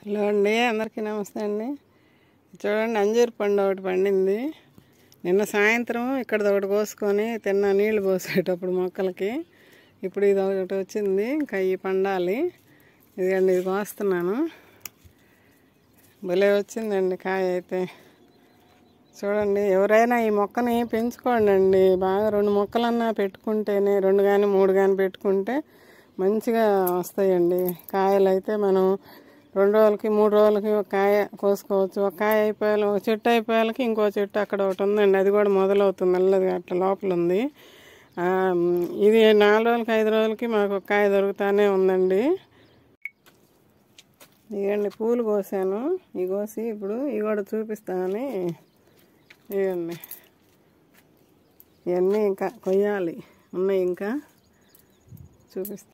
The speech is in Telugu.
హలో అండి, అందరికీ నమస్తే అండి. చూడండి, అంజూరు పండు ఒకటి పండింది. నిన్న సాయంత్రం ఇక్కడ ఒకటి కోసుకొని తిన్న, నీళ్లు పోసేటప్పుడు మొక్కలకి. ఇప్పుడు ఇది ఒకటి వచ్చింది, ఇంకా ఈ పండాలి. ఇదిగండి, ఇది కోస్తున్నాను. భలే వచ్చిందండి కాయ అయితే. చూడండి, ఎవరైనా ఈ మొక్కని పెంచుకోండి అండి. బాగా 2 మొక్కలన్నా పెట్టుకుంటేనే, 2 కానీ 3 కానీ పెట్టుకుంటే మంచిగా వస్తాయండి కాయలు. అయితే మనం 2 రోజులకి 3 రోజులకి ఒక కాయ కోసుకోవచ్చు. ఒక కాయ అయిపోయాలి, ఒక చెట్టు అయిపోయాలకి ఇంకో చెట్టు అక్కడ ఒకటి ఉందండి, అది కూడా మొదలవుతుంది మెల్లగా, అట్లా లోపల ఉంది. ఇది 4 రోజులకి 5 రోజులకి మాకు ఒక కాయ దొరుకుతానే ఉందండి. ఇవ్వండి, పూలు కోసాను. ఇవి కోసి ఇప్పుడు ఇవి కూడా చూపిస్తానని. ఇవ్వండి, ఇవన్నీ ఇంకా కొయ్యాలి, ఉన్నాయి, ఇంకా చూపిస్తాను.